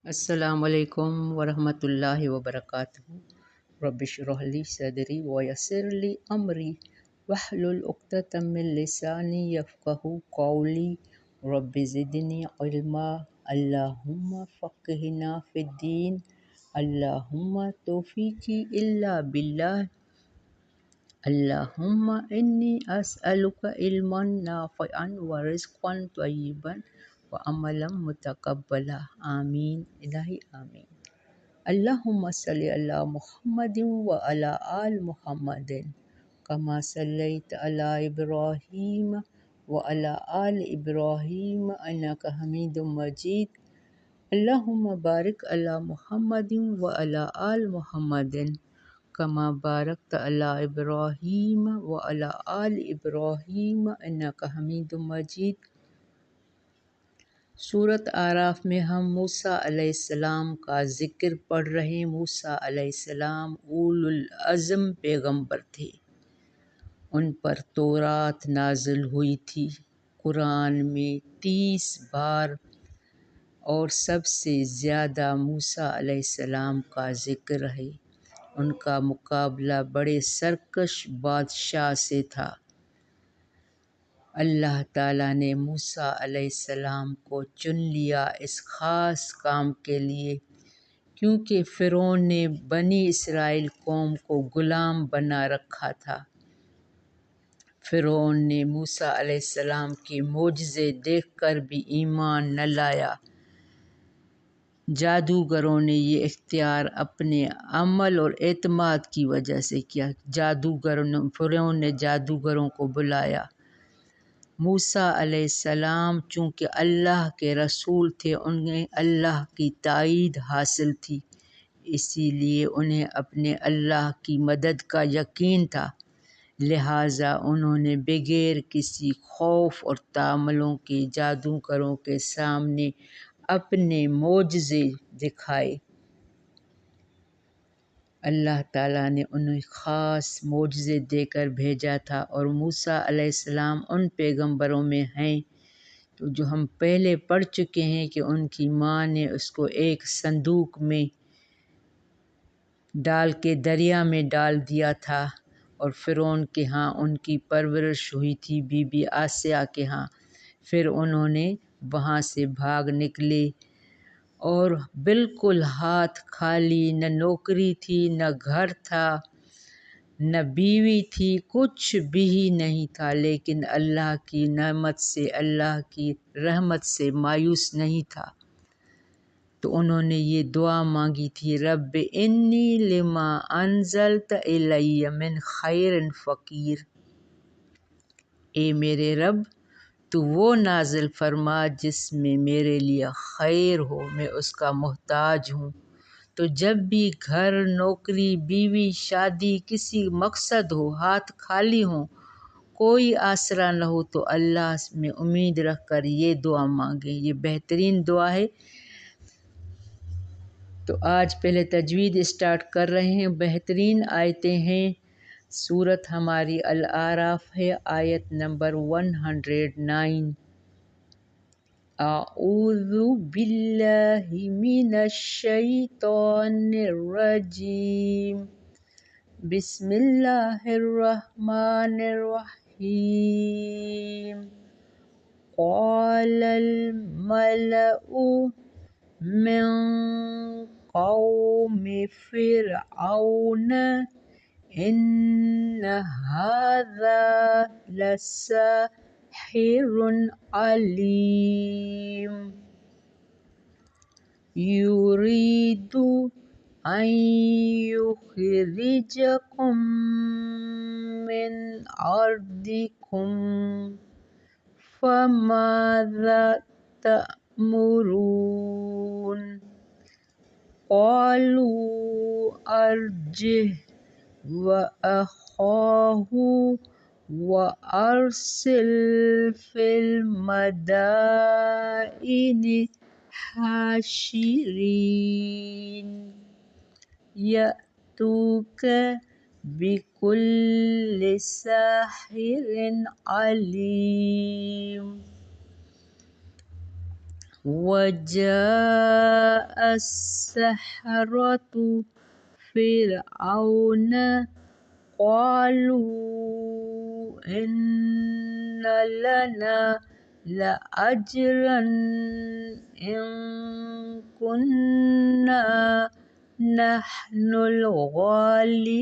السلام علیکم ورحمۃ اللہ وبرکاتہ۔ رب اشرح لی صدری ویسر لی امری واحلل عقدۃ من لسانی یفقہوا قولی۔ رب زدنی علما، اللہم فقہنا فی الدین، اللہم توفیقی الا باللہ، اللہم انی اسألک علما نافعا ورزقا طیبا وعملا متقبلا، آمین الہی آمین۔ اللہم صلی علی محمد وعلی آل محمد کما صلیت علی ابراہیم وعلی آل ابراہیم انک حمید مجید۔ اللہم بارک علی محمد وعلی آل محمد کما بارکت علی ابراہیم وعلی آل ابراہیم انک حمید مجید۔ سورۃ اعراف میں ہم موسیٰ علیہ السلام کا ذکر پڑھ رہے ہیں۔ موسیٰ علیہ السلام اولو العزم پیغمبر تھے، ان پر تورات نازل ہوئی تھی۔ قرآن میں 30 بار اور سب سے زیادہ موسیٰ علیہ السلام کا ذکر ہے۔ ان کا مقابلہ بڑے سرکش بادشاہ سے تھا۔ اللہ تعالیٰ نے موسیٰ علیہ السلام کو چن لیا اس خاص کام کے لیے، کیونکہ فرعون نے بنی اسرائیل قوم کو غلام بنا رکھا تھا۔ فرعون نے موسیٰ علیہ السلام کے معجزے دیکھ کر بھی ایمان نہ لایا۔ جادوگروں نے یہ اختیار اپنے عمل اور اعتماد کی وجہ سے کیا۔ فرعون نے جادوگروں کو بلایا۔ موسیٰ علیہ السلام چونکہ اللہ کے رسول تھے، انہیں اللہ کی تائید حاصل تھی، اسی لیے انہیں اپنے اللہ کی مدد کا یقین تھا، لہٰذا انہوں نے بغیر کسی خوف اور تاملوں کے جادوگروں کے سامنے اپنے معجزے دکھائے۔ اللہ تعالیٰ نے انہیں خاص معجزے دے کر بھیجا تھا، اور موسیٰ علیہ السلام ان پیغمبروں میں ہیں تو جو ہم پہلے پڑھ چکے ہیں کہ ان کی ماں نے اس کو ایک صندوق میں ڈال کے دریا میں ڈال دیا تھا، اور فرعون کے ہاں ان کی پرورش ہوئی تھی، بی بی آسیہ کے ہاں۔ پھر انہوں نے وہاں سے بھاگ نکلے اور بالکل ہاتھ خالی، نہ نوکری تھی، نہ گھر تھا، نہ بیوی تھی، کچھ بھی نہیں تھا، لیکن اللہ کی نعمت سے، اللہ کی رحمت سے مایوس نہیں تھا۔ تو انہوں نے یہ دعا مانگی تھی، رب انی لما انزلت الی من خیر فقیر، اے میرے رب تو وہ نازل فرما جس میں میرے لیے خیر ہو، میں اس کا محتاج ہوں۔ تو جب بھی گھر، نوکری، بیوی، شادی، کسی مقصد ہو، ہاتھ خالی ہوں، کوئی آسرا نہ ہو، تو اللہ میں امید رکھ کر یہ دعا مانگیں، یہ بہترین دعا ہے۔ تو آج پہلے تجوید اسٹارٹ کر رہے ہیں۔ بہترین آیتیں ہیں۔ سورت ہماری الاعراف ہے، آیت نمبر 109۔ اعوذ باللہ من الشیطان الرجیم، بسم اللہ الرحمن الرحیم۔ قال الملأ من قوم فرعون إن هذا لساحر عليم يريد أن يخرجكم من أرضكم فماذا تأمرون قالوا أرجه وأخاه وأرسل في المدائن حاشرين يأتوك بكل ساحر عليم۔ وجاء السحرة فرعون قالوا إن لنا لأجرا إن كنا نحن الغالبين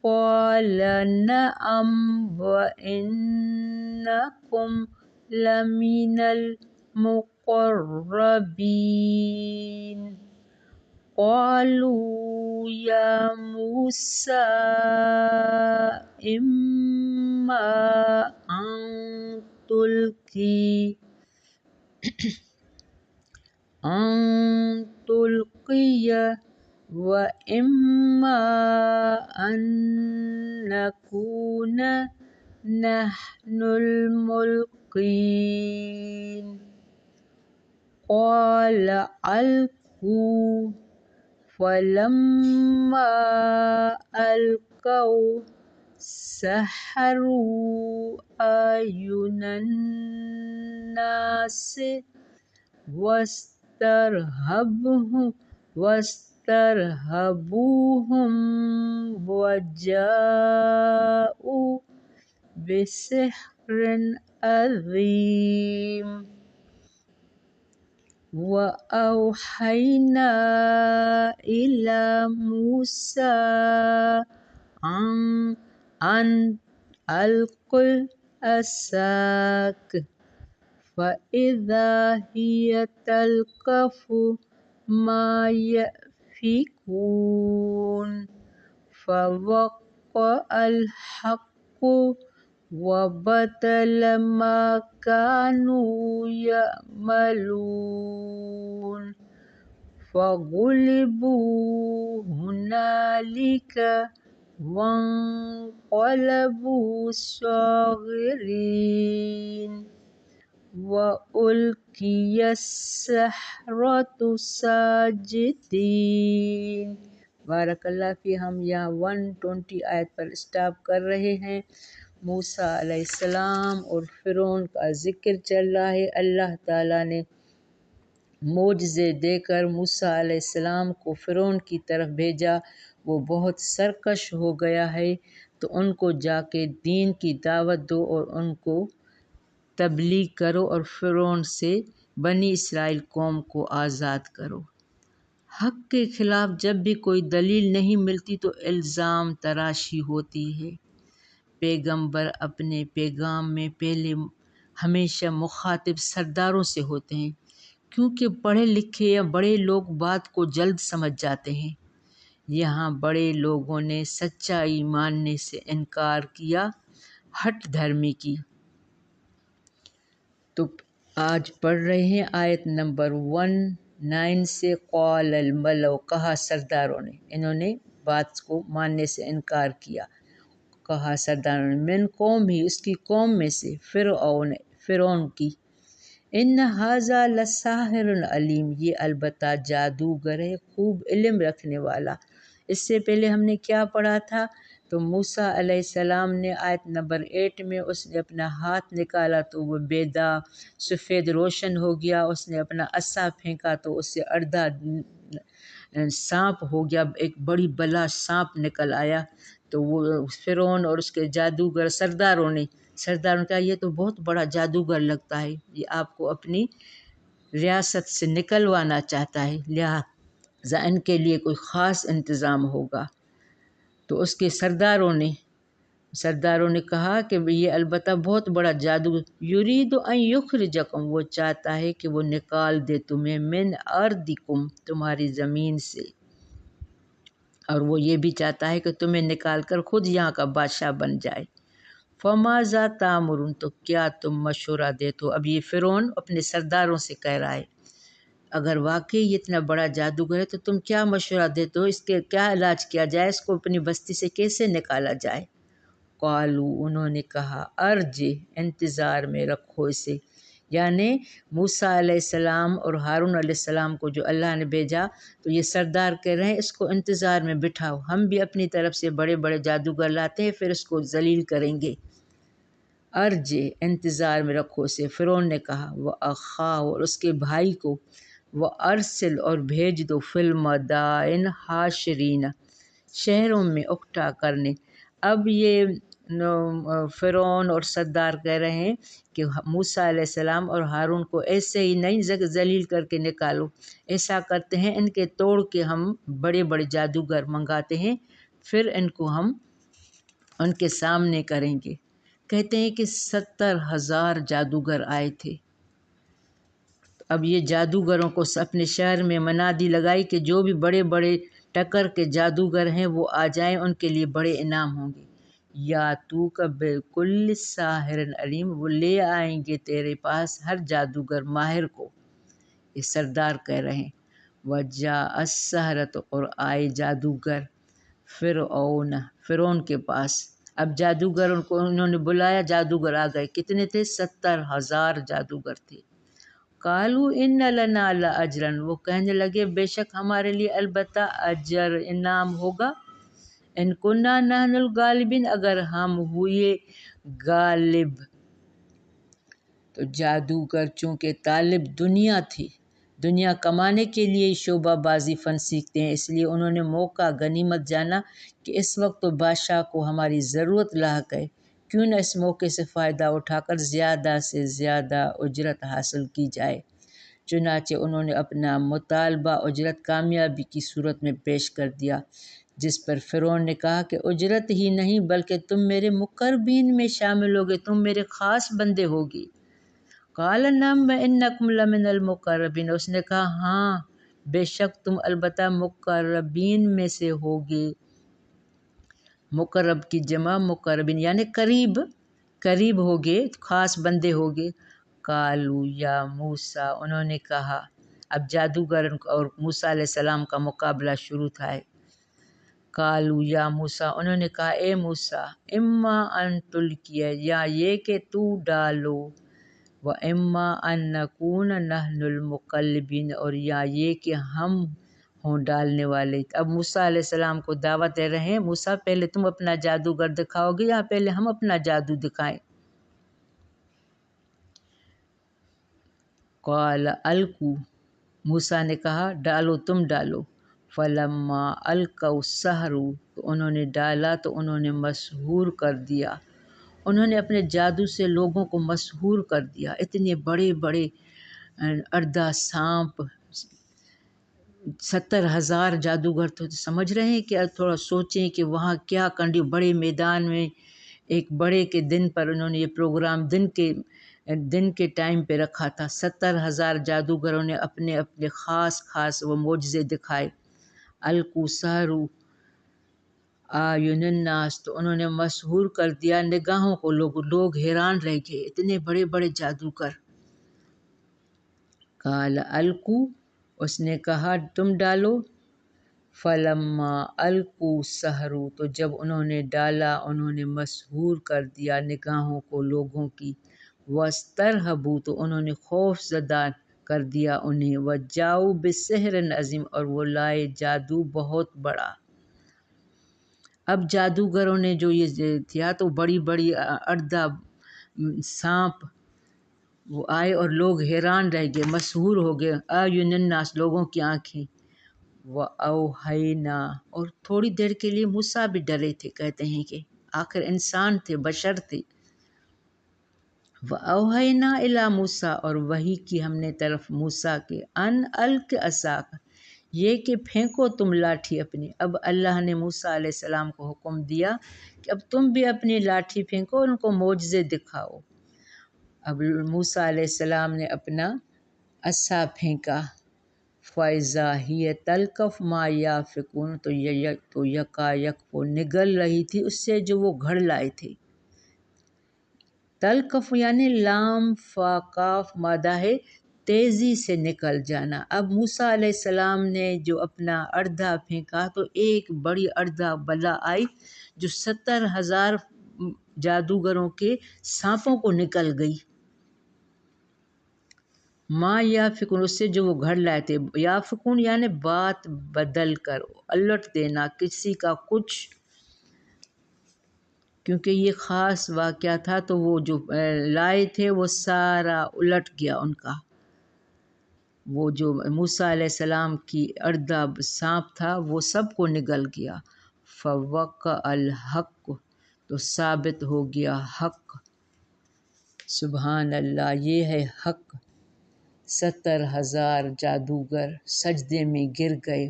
قال نعم وإنكم لمن المقربين قالوا يا موسى إما أن تلقي وإما أن نكون نحن الملقين قال ألقوا فلما ألقوا سحروا أعين الناس واسترهبوهم وجاءوا بسحر عظيم وأوحينا إلى موسى أن ألق عصاك فإذا هي تلقف ما يأفكون فوقع الحق وبطل ما كانوا يعملون فغلبوا هنالك وانقلبوا صاغرين وألقي السحرة ساجدين۔ بارک اللہ فی۔ ہم یہاں 120 آیت پر اسٹاپ کر رہے ہیں۔ موسیٰ علیہ السلام اور فرعون کا ذکر چل رہا ہے۔ اللہ تعالیٰ نے معجزے دے کر موسیٰ علیہ السلام کو فرعون کی طرف بھیجا۔ وہ بہت سرکش ہو گیا ہے، تو ان کو جا کے دین کی دعوت دو اور ان کو تبلیغ کرو اور فرعون سے بنی اسرائیل قوم کو آزاد کرو۔ حق کے خلاف جب بھی کوئی دلیل نہیں ملتی تو الزام تراشی ہوتی ہے۔ پیغمبر اپنے پیغام میں پہلے ہمیشہ مخاطب سرداروں سے ہوتے ہیں، کیونکہ پڑھے لکھے یا بڑے لوگ بات کو جلد سمجھ جاتے ہیں۔ یہاں بڑے لوگوں نے سچائی ماننے سے انکار کیا، ہٹ دھرمی کی۔ تو آج پڑھ رہے ہیں آیت نمبر 19 سے۔ قال الملأ، کہا سرداروں نے، انہوں نے بات کو ماننے سے انکار کیا۔ کہا سرداروں نے، من قوم ہی، اس کی قوم میں سے، فرعون کی، ان ھذا لساحر علیم، یہ البتہ جادوگر ہے، خوب علم رکھنے والا۔ اس سے پہلے ہم نے کیا پڑھا تھا؟ تو موسیٰ علیہ السلام نے آیت نمبر 8 میں اس نے اپنا ہاتھ نکالا تو وہ بیدا سفید روشن ہو گیا۔ اس نے اپنا عصا پھینکا تو اس سے اڑدھا سانپ ہو گیا، ایک بڑی بلا سانپ نکل آیا۔ تو وہ فرعون اور اس کے جادوگر سرداروں نے کہا یہ تو بہت بڑا جادوگر لگتا ہے، یہ آپ کو اپنی ریاست سے نکلوانا چاہتا ہے، لہٰذا ان کے لیے کوئی خاص انتظام ہوگا۔ تو اس کے سرداروں نے کہا کہ یہ البتہ بہت بڑا جادو، یرید ان یخرجکم، وہ چاہتا ہے کہ وہ نکال دے تمہیں، من ارضکم، تمہاری زمین سے، اور وہ یہ بھی چاہتا ہے کہ تمہیں نکال کر خود یہاں کا بادشاہ بن جائے۔ فماذا تأمرون، تو کیا تم مشورہ دیتے ہو؟ اب یہ فرعون اپنے سرداروں سے کہہ رہا ہے، اگر واقعی یہ اتنا بڑا جادوگر ہے تو تم کیا مشورہ دیتے ہو؟ اس کے کیا علاج کیا جائے؟ اس کو اپنی بستی سے کیسے نکالا جائے؟ قالو، انہوں نے کہا، ارجع، انتظار میں رکھو اسے، یعنی موسیٰ علیہ السلام اور ہارون علیہ السلام کو جو اللہ نے بھیجا، تو یہ سردار کہہ رہے ہیں اس کو انتظار میں بٹھاؤ، ہم بھی اپنی طرف سے بڑے بڑے جادوگر لاتے ہیں، پھر اس کو ذلیل کریں گے۔ ارج انتظار میں رکھو اسے۔ فرعون نے کہا وہ اخا اور اس کے بھائی کو، وہ ارسل اور بھیج دو، فی المدائن حاشرین شہروں میں اکٹھا کرنے۔ اب یہ فرعون اور سردار کہہ رہے ہیں کہ موسیٰ علیہ السلام اور ہارون کو ایسے ہی نہیں ذلیل کر کے نکالو، ایسا کرتے ہیں ان کے توڑ کے ہم بڑے بڑے جادوگر منگاتے ہیں، پھر ان کو ہم ان کے سامنے کریں گے۔ کہتے ہیں کہ 70,000 جادوگر آئے تھے۔ اب یہ جادوگروں کو اپنے شہر میں منادی لگائی کہ جو بھی بڑے بڑے ٹکر کے جادوگر ہیں وہ آ جائیں، ان کے لیے بڑے انعام ہوں گے۔ یا تو کا بالکل ساحر علیم، وہ لے آئیں گے تیرے پاس ہر جادوگر ماہر کو۔ یہ سردار کہہ رہے ہیں وجاء السحرۃ، اور آئے جادوگر فرعون کے پاس۔ اب جادوگر ان کو انہوں نے بلایا، جادوگر آ گئے۔ کتنے تھے؟ 70,000 جادوگر تھے۔ قالوا ان لنا لاجرا، وہ کہنے لگے بے شک ہمارے لیے البتہ اجر انعام ہوگا، ان کنا نحن الغالبین، اگر ہم ہوئے غالب۔ تو جادوگر چونکہ طالب دنیا تھی، دنیا کمانے کے لیے شعبہ بازی فن سیکھتے ہیں، اس لیے انہوں نے موقع غنیمت جانا کہ اس وقت تو بادشاہ کو ہماری ضرورت لاحق ہے، کیوں نہ اس موقع سے فائدہ اٹھا کر زیادہ سے زیادہ اجرت حاصل کی جائے۔ چنانچہ انہوں نے اپنا مطالبہ اجرت کامیابی کی صورت میں پیش کر دیا، جس پر فرعون نے کہا کہ اجرت ہی نہیں بلکہ تم میرے مقربین میں شامل ہوگے، تم میرے خاص بندے ہوگی۔ قال نعم انکم لمن المقربین، اس نے کہا ہاں بے شک تم البتہ مقربین میں سے ہوگے۔ مقرب کی جمع مقربین یعنی قریب ہوگے، خاص بندے ہوگے۔ قالوا یا موسیٰ، انہوں نے کہا، اب جادوگر اور موسیٰ علیہ السلام کا مقابلہ شروع تھا۔ قالوا یا موسیٰ، انہوں نے کہا اے موسیٰ، اما ان تلقی، یا یہ کہ تو ڈالو، و اما ان نکون نحن المقلبین، اور یا یہ کہ ہم ہوں ڈالنے والے۔ اب موسیٰ علیہ السلام کو دعوت دے رہے ہیں، موسیٰ پہلے تم اپنا جادوگر دکھاؤ گے یا پہلے ہم اپنا جادو دکھائیں؟ قال القوا، موسیٰ نے کہا ڈالو، تم ڈالو۔ فلما القوا السحروا، تو انہوں نے ڈالا تو انہوں نے مسحور کر دیا، انہوں نے اپنے جادو سے لوگوں کو مسحور کر دیا۔ اتنے بڑے بڑے اردہ سانپ، 70,000 جادوگر تو سمجھ رہے ہیں کہ تھوڑا سوچیں کہ وہاں کیا بڑے میدان میں ایک بڑے کے دن پر انہوں نے یہ پروگرام دن کے ٹائم پہ رکھا تھا۔ 70,000 جادوگروں نے اپنے اپنے خاص وہ معجزے دکھائے۔ القوا السحروا اعین الناس، تو انہوں نے مسحور کر دیا نگاہوں کو، لوگ حیران رہ گئے، اتنے بڑے بڑے جادوگر۔ قال القوا، اس نے کہا تم ڈالو۔ فلما القوا السحروا، تو جب انہوں نے ڈالا انہوں نے مسحور کر دیا نگاہوں کو لوگوں کی۔ واسترہبوا، تو انہوں نے خوف زدہ کر دیا انہیں۔ وجاؤا بسحر عظیم، اور وہ لائے جادو بہت بڑا۔ اب جادوگروں نے جو یہ کیا تو بڑی بڑی اردہ سانپ وہ آئے اور لوگ حیران رہ گئے، مسحور ہو گئے۔ اعین الناس، لوگوں کی آنکھیں۔ وَأَوْحَيْنَا، اور تھوڑی دیر کے لیے موسیٰ بھی ڈرے تھے، کہتے ہیں کہ آخر انسان تھے، بشر تھے۔ وَأَوْحَيْنَا إِلَىٰ موسیٰ، اور وحی کی ہم نے طرف موسیٰ کے، أَنْ أَلْقِ عَصَاكَ، یہ کہ پھینکو تم لاٹھی اپنی۔ اب اللہ نے موسیٰ علیہ السلام کو حکم دیا کہ اب تم بھی اپنی لاٹھی پھینکو اور ان کو معجزے دکھاؤ۔ اب موسیٰ علیہ السلام نے اپنا عصا پھینکا، فَإِذَا هِيَ تَلْقَفُ مَا يَأْفِكُونَ، تو یکایک وہ نگل رہی تھی اس سے جو وہ گھڑ لائے تھے۔ تلقف یعنی لام فا کاف مادہ ہے، تیزی سے نکل جانا۔ اب موسیٰ علیہ السلام نے جو اپنا اردہ پھینکا تو ایک بڑی اردہ بلا آئی جو 70,000 جادوگروں کے سانپوں کو نکل گئی۔ ما یافکون، اس سے جو وہ گھڑ لائے تھے۔ یافکون یعنی بات بدل کر، الٹ دینا، کسی کا کچھ کیونکہ یہ خاص واقعہ تھا، تو وہ جو لائے تھے وہ سارا الٹ گیا ان کا، وہ جو موسیٰ علیہ السلام کی اردہ سانپ تھا وہ سب کو نگل گیا۔ فوقع الحق، تو ثابت ہو گیا حق۔ سبحان اللہ، یہ ہے حق۔ 70,000 جادوگر سجدے میں گر گئے۔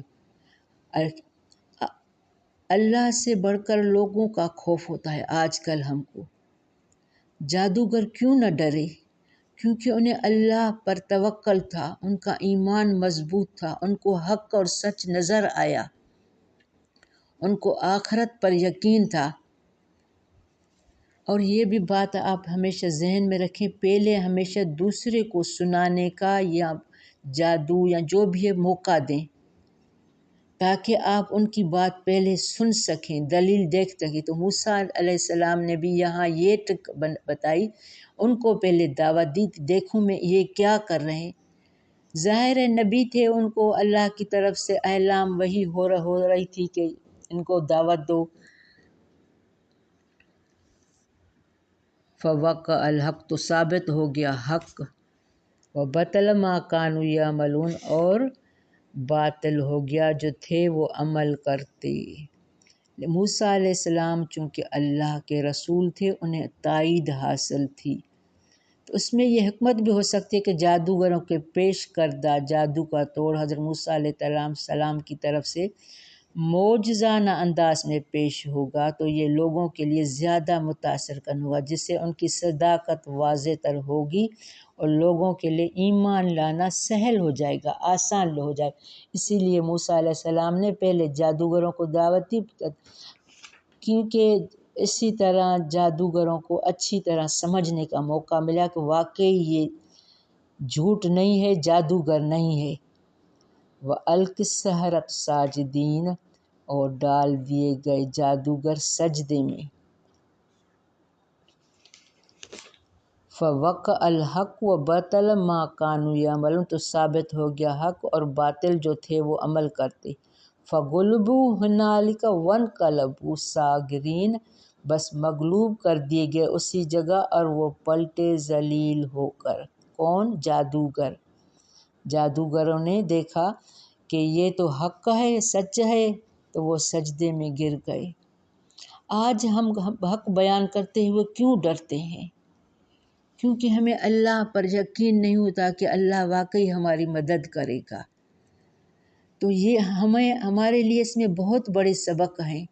اللہ سے بڑھ کر لوگوں کا خوف ہوتا ہے آج کل ہم کو۔ جادوگر کیوں نہ ڈرے؟ کیونکہ انہیں اللہ پر توکل تھا، ان کا ایمان مضبوط تھا، ان کو حق اور سچ نظر آیا، ان کو آخرت پر یقین تھا۔ اور یہ بھی بات آپ ہمیشہ ذہن میں رکھیں، پہلے ہمیشہ دوسرے کو سنانے کا یا جادو یا جو بھی ہے موقع دیں، تاکہ آپ ان کی بات پہلے سن سکیں، دلیل دیکھ سکیں۔ تو موسیٰ علیہ السلام نے بھی یہاں یہ ٹرک بتائی، ان کو پہلے دعوت دی، دیکھوں میں یہ کیا کر رہے ہیں۔ ظاہر نبی تھے، ان کو اللہ کی طرف سے اعلام وحی ہو رہی تھی کہ ان کو دعوت دو۔ فوقع الحق، تو ثابت ہو گیا حق۔ وبطل ما کانوا یعملون، اور باطل ہو گیا جو تھے وہ عمل کرتے۔ موسیٰ علیہ السلام چونکہ اللہ کے رسول تھے، انہیں تائید حاصل تھی، تو اس میں یہ حکمت بھی ہو سکتی ہے کہ جادوگروں کے پیش کردہ جادو کا توڑ حضرت موسیٰ علیہ السلام کی طرف سے معجزانہ انداز میں پیش ہوگا، تو یہ لوگوں کے لیے زیادہ متاثر کن ہوگا، جس سے ان کی صداقت واضح تر ہوگی اور لوگوں کے لیے ایمان لانا سہل ہو جائے گا، آسان ہو جائے گا۔ اسی لیے موسیٰ علیہ السلام نے پہلے جادوگروں کو دعوت دی، کیونکہ اسی طرح جادوگروں کو اچھی طرح سمجھنے کا موقع ملا کہ واقعی یہ جھوٹ نہیں ہے، جادوگر نہیں ہے۔ وَأَلْقِ السَّحَرَةَ ساجدین، اور ڈال دیے گئے جادوگر سجدے میں۔ فوقع الحق وبطل ما کانوا یعملون، تو ثابت ہو گیا حق اور باطل جو تھے وہ عمل کرتے۔ فغلبوا هنالک وانقلبوا صاغرین، بس مغلوب کر دیے گئے اسی جگہ اور وہ پلٹے ذلیل ہو کر۔ کون؟ جادوگر۔ جادوگروں نے دیکھا کہ یہ تو حق ہے، سچ ہے، تو وہ سجدے میں گر گئے۔ آج ہم حق بیان کرتے ہوئے کیوں ڈرتے ہیں؟ کیونکہ ہمیں اللہ پر یقین نہیں ہوتا کہ اللہ واقعی ہماری مدد کرے گا۔ تو یہ ہمارے لیے اس میں بہت بڑے سبق ہیں،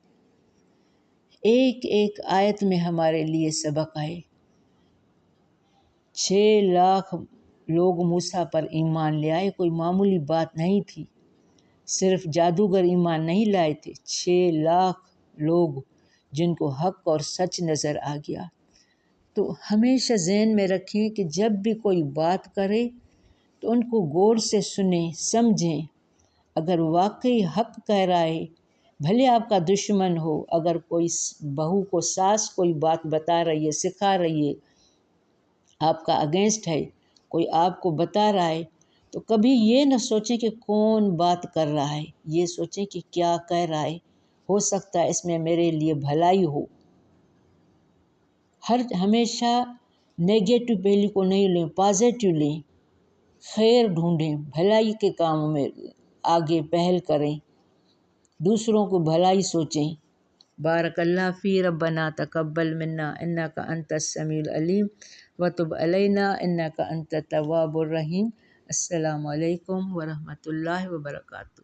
ایک ایک آیت میں ہمارے لیے سبق ہے۔ 6 لاکھ لوگ موسیٰ پر ایمان لے آئے، کوئی معمولی بات نہیں تھی، صرف جادوگر ایمان نہیں لائے تھے، 6 لاکھ لوگ جن کو حق اور سچ نظر آ گیا۔ تو ہمیشہ ذہن میں رکھیں کہ جب بھی کوئی بات کرے تو ان کو غور سے سنیں، سمجھیں، اگر واقعی حق کہہ رہا ہے، بھلے آپ کا دشمن ہو، اگر کوئی بہو کو ساس کوئی بات بتا رہی ہے، سکھا رہی ہے، آپ کا اگینسٹ ہے، کوئی آپ کو بتا رہا ہے، تو کبھی یہ نہ سوچیں کہ کون بات کر رہا ہے، یہ سوچیں کہ کیا کہہ رہا ہے، ہو سکتا ہے اس میں میرے لیے بھلائی ہو۔ ہمیشہ نیگیٹو پہلو کو نہیں لیں، پازیٹیو لیں، خیر ڈھونڈیں، بھلائی کے کاموں میں آگے پہل کریں، دوسروں کو بھلائی سوچیں۔ بارک اللہ فی ربنا تقبل منا انک انت السمیع العلیم وتب علینا انک انت التواب الرحیم۔ السلام علیکم ورحمۃ اللہ وبرکاتہ۔